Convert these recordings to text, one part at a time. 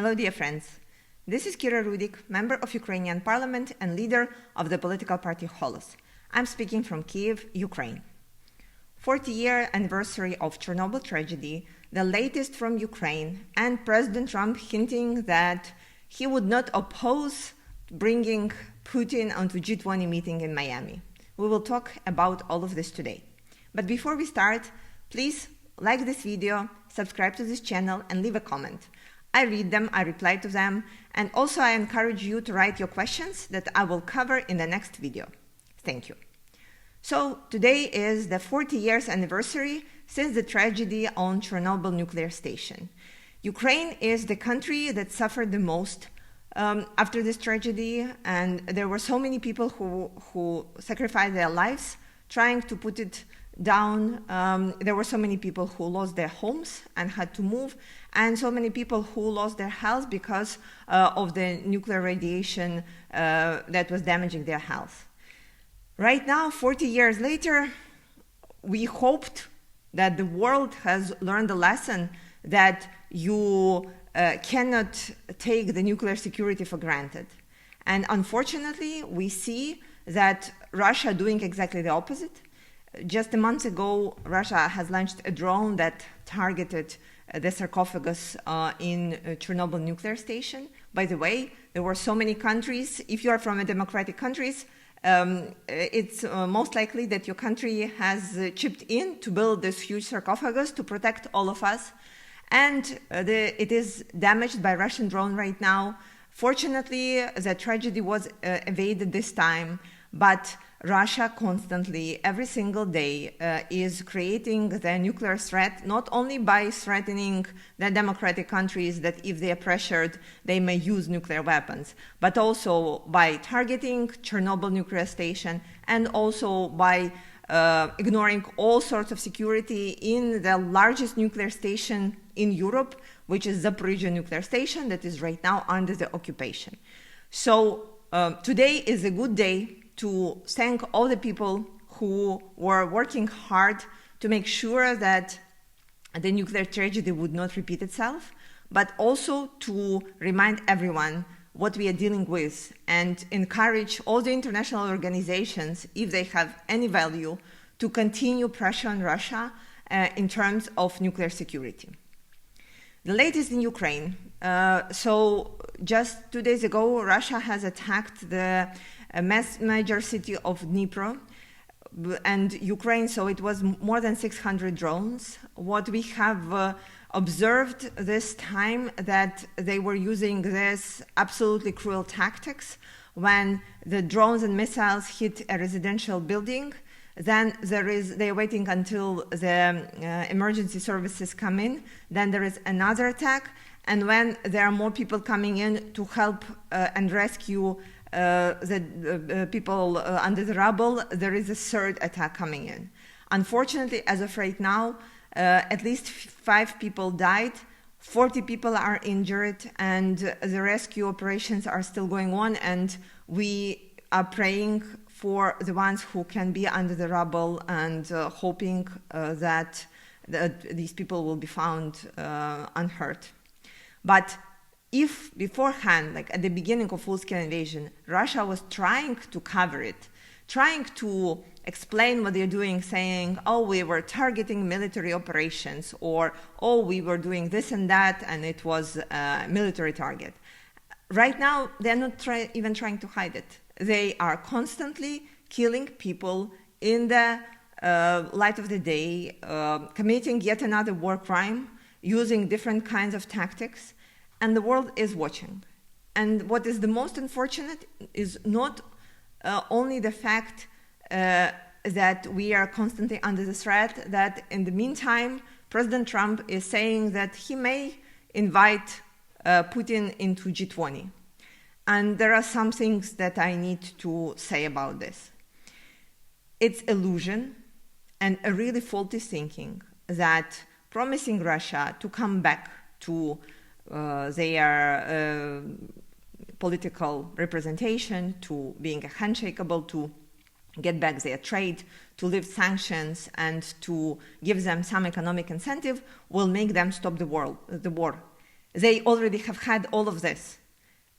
Hello, dear friends. This is Kira Rudik, member of Ukrainian parliament and leader of the political party Holos. I'm speaking from Kiev, Ukraine. 40-year anniversary of Chernobyl tragedy, the latest from Ukraine, and President Trump hinting that he would not oppose bringing Putin onto G20 meeting in Miami. We will talk about all of this today. But before we start, please like this video, subscribe to this channel, and leave a comment. I read them, I reply to them, and also I encourage you to write your questions that I will cover in the next video. Thank you. So today is the 40 years anniversary since the tragedy on Chernobyl nuclear station. Ukraine is the country that suffered the most after this tragedy, and there were so many people who sacrificed their lives trying to put it down. There were so many people who lost their homes and had to move, and so many people who lost their health because of the nuclear radiation that was damaging their health. Right now, 40 years later, we hoped that the world has learned the lesson that you cannot take the nuclear security for granted. And unfortunately, we see that Russia doing exactly the opposite. Just a month ago, Russia has launched a drone that targeted the sarcophagus in Chernobyl nuclear station. By the way, there were so many countries. If you are from a democratic countries, it's most likely that your country has chipped in to build this huge sarcophagus to protect all of us. And it is damaged by Russian drone right now. Fortunately, the tragedy was evaded this time, but Russia constantly, every single day, is creating the nuclear threat, not only by threatening the democratic countries that if they are pressured, they may use nuclear weapons, but also by targeting Chernobyl nuclear station and also by ignoring all sorts of security in the largest nuclear station in Europe, which is Zaporizhzhia nuclear station that is right now under the occupation. So today is a good day to thank all the people who were working hard to make sure that the nuclear tragedy would not repeat itself, but also to remind everyone what we are dealing with and encourage all the international organizations, if they have any value, to continue pressure on Russia in terms of nuclear security. The latest in Ukraine. So just 2 days ago, Russia has attacked the major city of Dnipro and Ukraine, so it was more than 600 drones. What we have observed this time they were using this absolutely cruel tactics. When the drones and missiles hit a residential building, then they're waiting until the emergency services come in, then there is another attack, and when there are more people coming in to help and rescue the people under the rubble, there is a third attack coming in. Unfortunately, as of right now, at least 5 people died, 40 people are injured, and the rescue operations are still going on, and we are praying for the ones who can be under the rubble and hoping that these people will be found unhurt. But if beforehand, like at the beginning of full-scale invasion, Russia was trying to cover it, trying to explain what they're doing, saying, oh, we were targeting military operations, or, oh, we were doing this and that, and it was a military target. Right now, they're not even trying to hide it. They are constantly killing people in the light of the day, committing yet another war crime, using different kinds of tactics, and the world is watching. And what is the most unfortunate is not only the fact that we are constantly under the threat, that in the meantime, President Trump is saying that he may invite Putin into G20. And there are some things that I need to say about this. It's illusion and a really faulty thinking that promising Russia to come back to their political representation, to being unshakable, to get back their trade, to lift sanctions, and to give them some economic incentive will make them stop the war. They already have had all of this.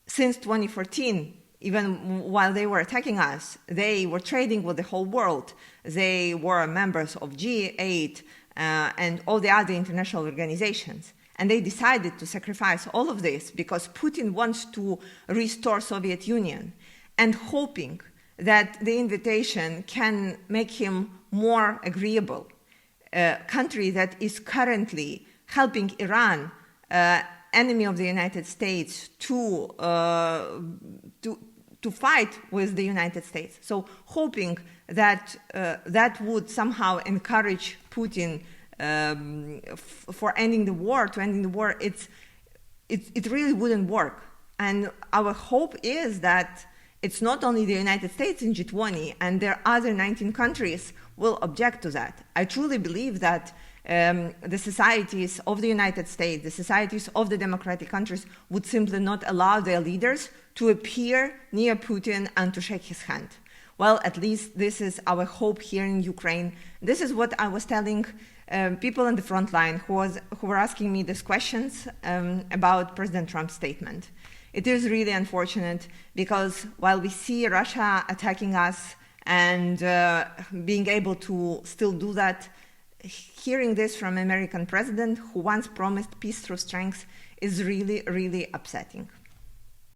Since 2014, even while they were attacking us, they were trading with the whole world. They were members of G8 and all the other international organizations. And they decided to sacrifice all of this because Putin wants to restore Soviet Union, and hoping that the invitation can make him more agreeable. A country that is currently helping Iran, enemy of the United States, to fight with the United States. So hoping that that would somehow encourage Putin for ending the war, it really wouldn't work. And our hope is that it's not only the United States in G20 and their other 19 countries will object to that. I truly believe that the societies of the United States, the societies of the democratic countries would simply not allow their leaders to appear near Putin and to shake his hand. Well, at least this is our hope here in Ukraine. This is what I was telling people on the front line who were asking me these questions about President Trump's statement. It is really unfortunate because while we see Russia attacking us and being able to still do that, hearing this from an American president who once promised peace through strength is really, really upsetting.